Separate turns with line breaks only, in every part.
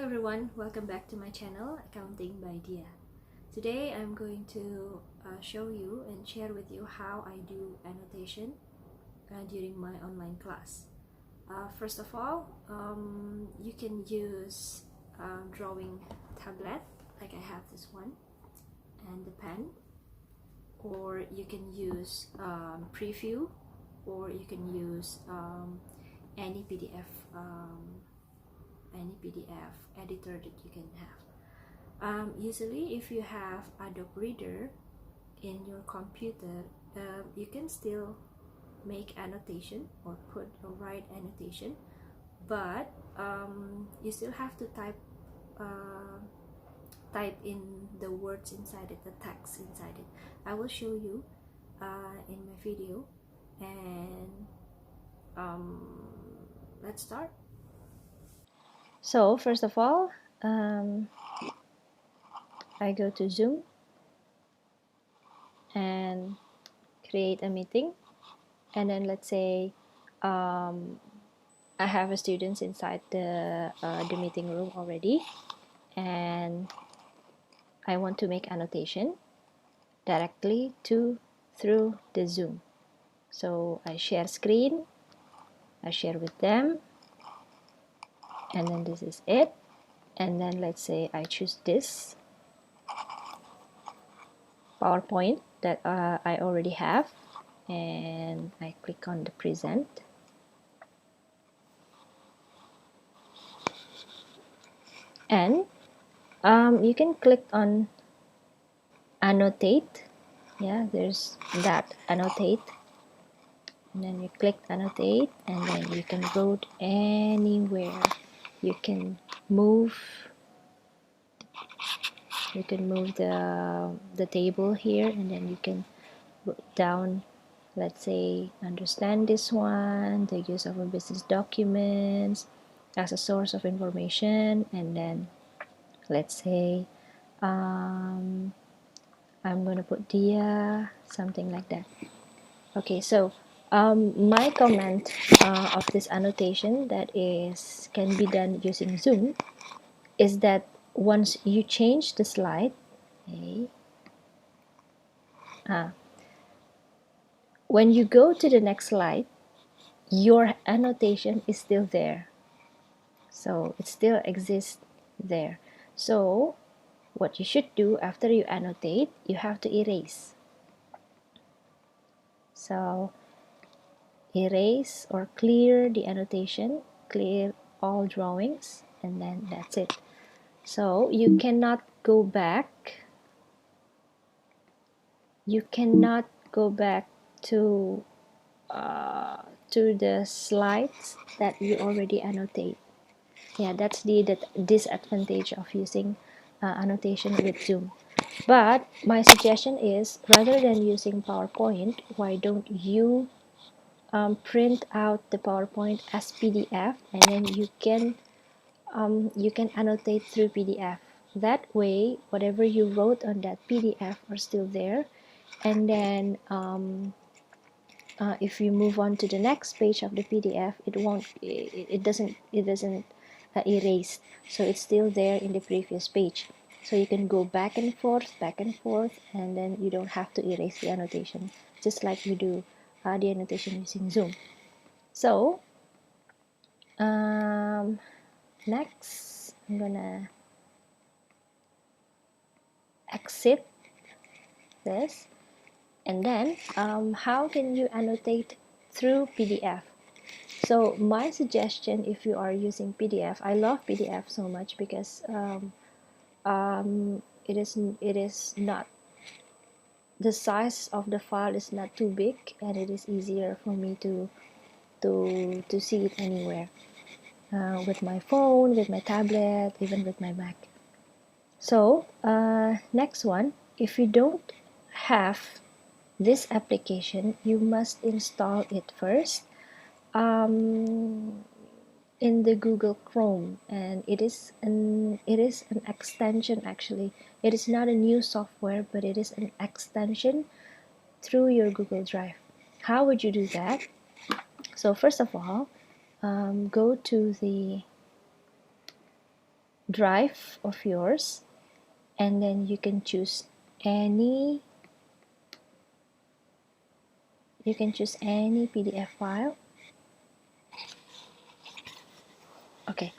Hello everyone, welcome back to my channel Accounting by Dia. Today I'm going to show you and share with you how I do annotation during my online class. First of all, you can use drawing tablet like I have this one and the pen, or you can use preview, or you can use any PDF editor that you can have. Usually if you have Adobe Reader in your computer, you can still make annotation or write annotation, but you still have to type in the words inside it, the text inside it. I will show you in my video, and let's start. So first of all, I go to Zoom and create a meeting, and then let's say I have a students inside the meeting room already, and I want to make annotation directly through the Zoom. So I share screen, I share with them, and then this is it. And then let's say I choose this PowerPoint that I already have, and I click on the present. And you can click on annotate. Yeah, there's that annotate, and then you click annotate, and then you can go anywhere. You can move the table here, and then you can put down, let's say, understand this one, the use of a business documents as a source of information, and then let's say I'm gonna put Dia, something like that. Okay, so my comment of this annotation that can be done using Zoom is that once you change the slide, okay, when you go to the next slide, your annotation is still there. So it still exists there. So what you should do after you annotate, you have to erase. So erase or clear the annotation, clear all drawings, and then that's it. So you cannot go back. You cannot go back to the slides that you already annotate. Yeah, that's the disadvantage of using annotation with Zoom. But my suggestion is, rather than using PowerPoint, why don't you print out the PowerPoint as PDF, and then you can annotate through PDF. That way, whatever you wrote on that PDF are still there, and then if you move on to the next page of the PDF, it doesn't erase, so it's still there in the previous page. So you can go back and forth, and then you don't have to erase the annotation, just like you do the annotation using Zoom. So next, I'm gonna exit this, and then how can you annotate through PDF? So my suggestion, if you are using PDF, I love PDF so much because it is not, the size of the file is not too big, and it is easier for me to see it anywhere, with my phone, with my tablet, even with my Mac. So next one, if you don't have this application, you must install it first in the Google Chrome, and it is an extension. Actually, it is not a new software, but it is an extension through your Google Drive. How would you do that? So first of all, go to the drive of yours, and then you can choose any PDF file. Okay,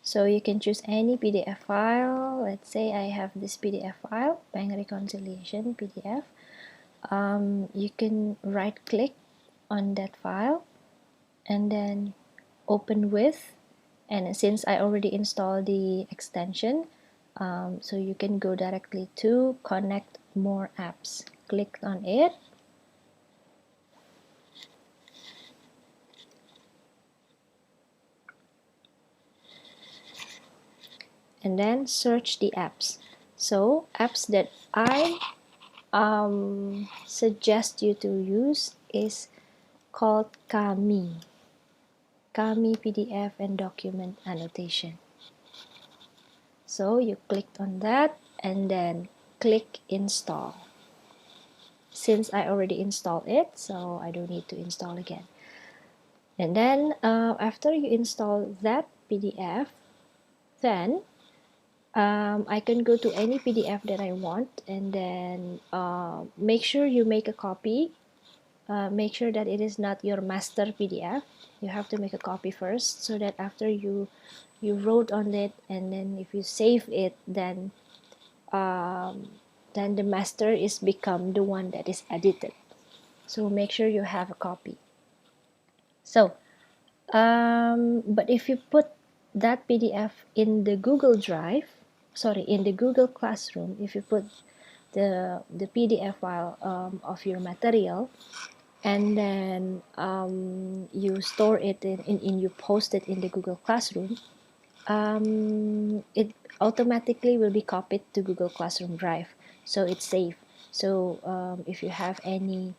so you can choose any PDF file. Let's say I have this PDF file, bank reconciliation PDF. You can right click on that file and then open with, and since I already installed the extension, so you can go directly to connect more apps. Click on it, and then search the apps. So apps that I suggest you to use is called Kami PDF and Document Annotation. So you clicked on that and then click install. Since I already installed it, so I don't need to install again. And then after you install that PDF, then I can go to any PDF that I want, and then make sure you make a copy. Make sure that it is not your master PDF. You have to make a copy first, so that after you wrote on it, and then if you save it, then the master is become the one that is edited. So make sure you have a copy. So but if you put that PDF in the Google Drive, sorry, in the Google Classroom, if you put the PDF file of your material, and then you store it you post it in the Google Classroom, it automatically will be copied to Google Classroom Drive, so it's safe. So if you have any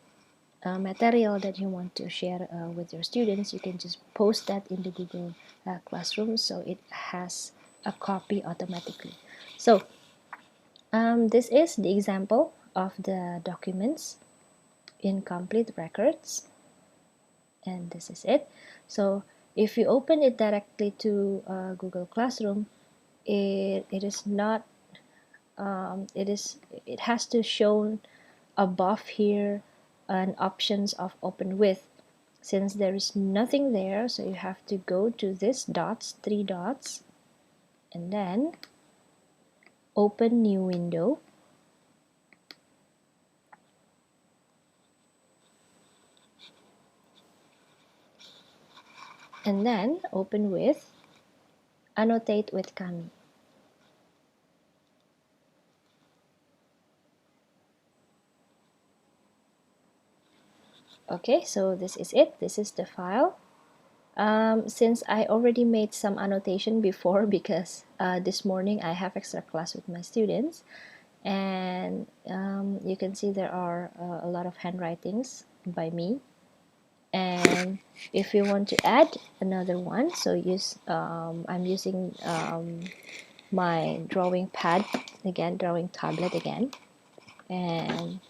material that you want to share with your students, you can just post that in the Google Classroom, so it has a copy automatically. So this is the example of the documents incomplete records, and this is it. So if you open it directly to Google Classroom, it is not it has to show above here an options of open with. Since there is nothing there, so you have to go to this dots, 3 dots, and then open new window, and then open with annotate with Kami. Okay, so this is it. This is the file. Since I already made some annotation before, because this morning I have extra class with my students, and you can see there are a lot of handwritings by me. And if you want to add another one, so I'm using my drawing pad again, drawing tablet again, and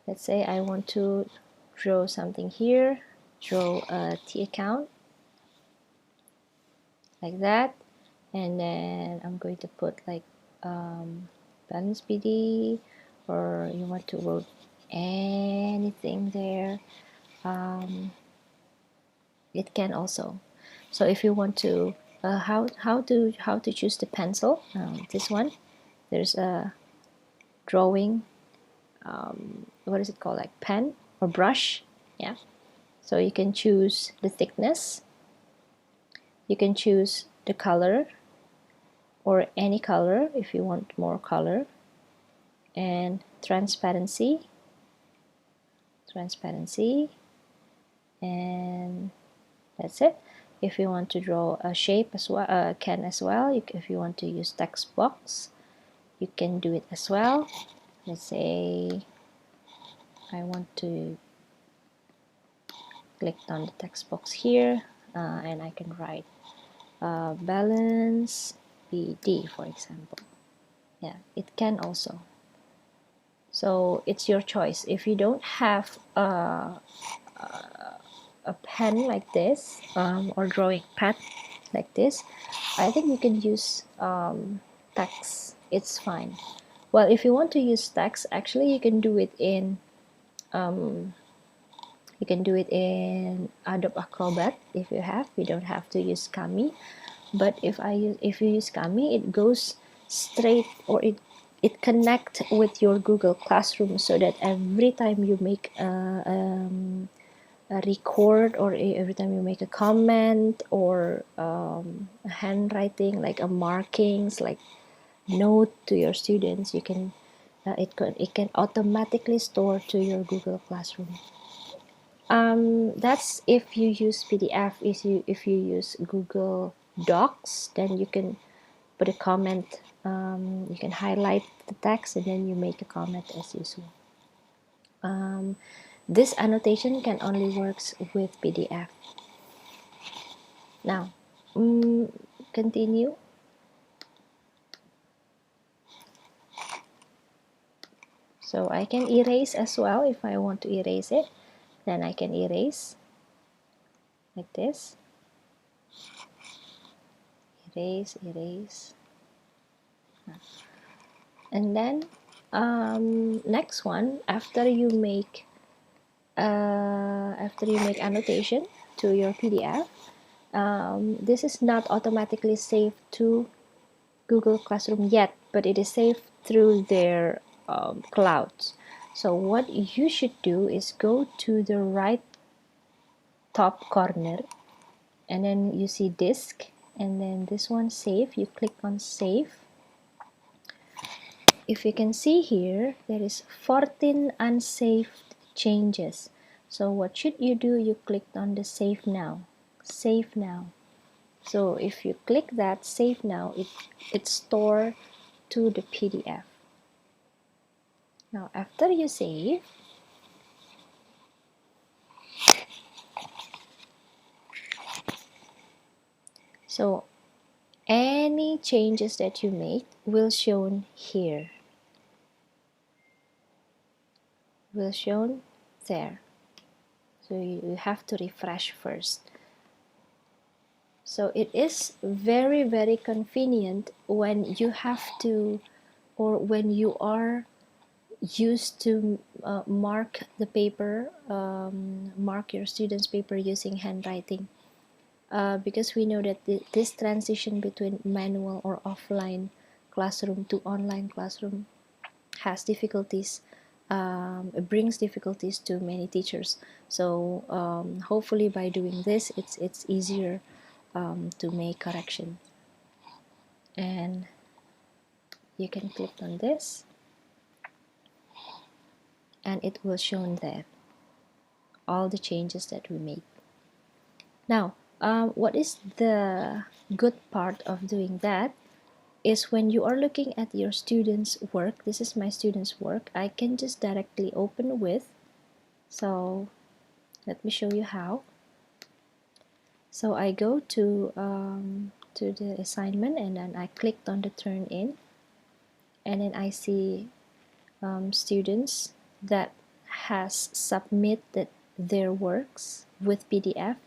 let's say I want to draw something here, draw a T account like that, and then I'm going to put like balance PD, or you want to wrote anything there, it can also. So if you want to how to choose the pencil, this one, there's a drawing, what is it called, like pen or brush, yeah. So you can choose the thickness, you can choose the color, or any color if you want more color, and transparency, and that's it. If you want to draw a shape as well, can as well. If you want to use text box, you can do it as well. Let's say I want to click on the text box here, and I can write balance BD, for example. Yeah, it can also. So it's your choice. If you don't have a pen like this, or drawing pad, like this. I think you can use text, it's fine. Well, if you want to use text, actually you can do it in Adobe Acrobat. If you have, you don't have to use Kami. But if you use Kami, it goes straight, or it connect with your Google Classroom, so that every time you make a record, or every time you make a comment, or a handwriting, like a markings, like note to your students, you can it can automatically store to your Google Classroom. That's if you use PDF. If you use Google Docs, then you can put a comment. You can highlight the text and then you make a comment as usual. This annotation can only works with PDF. Now, continue. So I can erase as well if I want to erase it. Then I can erase like this. Erase, erase. And then next one, after you make annotation to your PDF, this is not automatically saved to Google Classroom yet, but it is saved through their clouds. So what you should do is go to the right top corner, and then you see disk, and then this one save. You click on save. If you can see here, there is 14 unsaved changes. So what should you do? You clicked on the save now. Save now. So if you click that save now, it store to the PDF. Now after you save, so any changes that you make will shown here. Will shown there. So you have to refresh first. So it is very, very convenient when you have to, or when you are used to mark the paper, mark your students' paper using handwriting. Because we know that this transition between manual or offline classroom to online classroom has difficulties. It brings difficulties to many teachers. So hopefully by doing this, it's easier to make correction. And you can click on this, and it will show there all the changes that we made. Now, what is the good part of doing that is when you are looking at your students' work. This is my students' work. I can just directly open with. So let me show you how. So I go to the assignment, and then I clicked on the turn in, and then I see students that has submitted their works with PDF.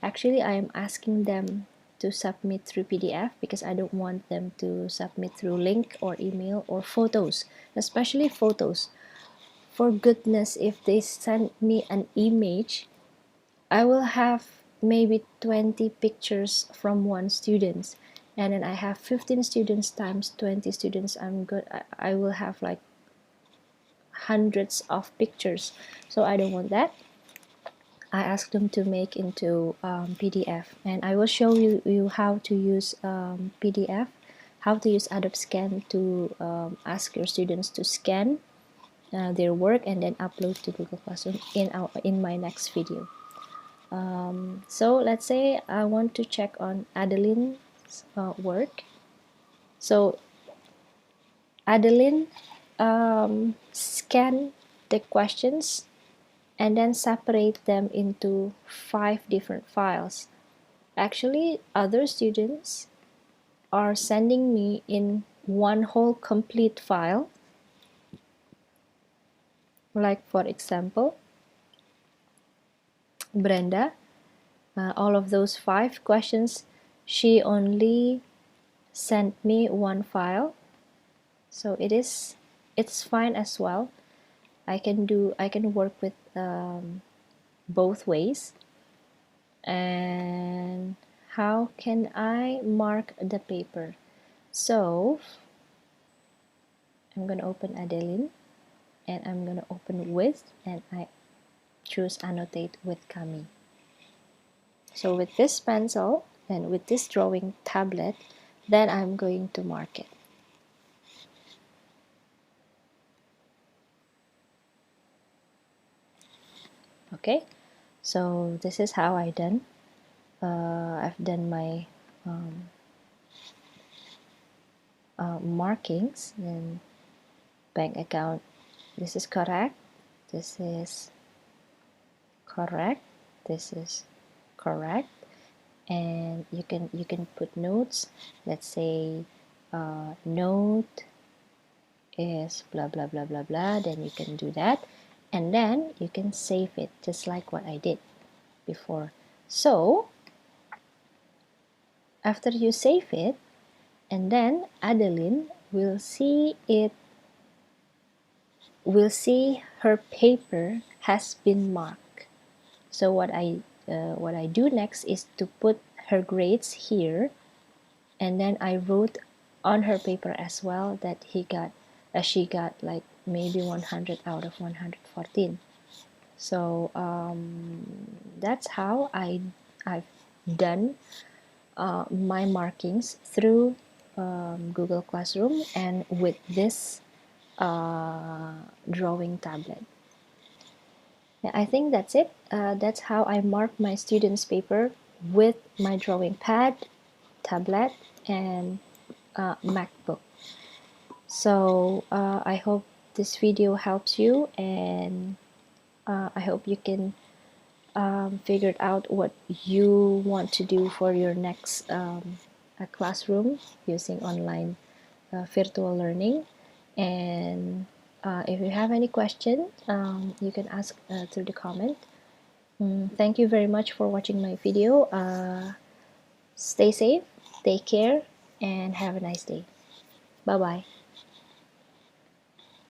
Actually, I am asking them to submit through PDF because I don't want them to submit through link or email or photos, especially photos. For goodness, if they send me an image, I will have maybe 20 pictures from one student, and then I have 15 students times 20 students. I will have like hundreds of pictures, so I don't want that. I asked them to make into PDF, and I will show you how to use PDF, how to use Adobe Scan to ask your students to scan their work and then upload to Google Classroom in my next video. So let's say I want to check on Adeline's work. So Adeline scan the questions and then separate them into 5 different files. Actually, other students are sending me in one whole complete file. Like for example, Brenda, all of those 5 questions she only sent me one file, so it's fine as well. I can work with both ways. And how can I mark the paper? So I'm gonna open Adeline, and I'm gonna open with, and I choose annotate with Kami. So with this pencil and with this drawing tablet, then I'm going to mark it. Okay, so this is how I've done my markings. And bank account, this is correct, this is correct, this is correct. And you can put notes. Let's say note is blah blah blah blah blah, then you can do that, and then you can save it just like what I did before. So after you save it, and then Adeline will see her paper has been marked. So what I do next is to put her grades here, and then I wrote on her paper as well that she got like maybe 100 out of 114. So that's how I've done my markings through Google Classroom and with this drawing tablet. Yeah, I think that's it. That's how I mark my students' paper with my drawing pad, tablet, and MacBook. So I hope this video helps you, and I hope you can figure out what you want to do for your next classroom using online virtual learning. And if you have any question, you can ask through the comment. Thank you very much for watching my video. Stay safe, take care, and have a nice day. Bye bye.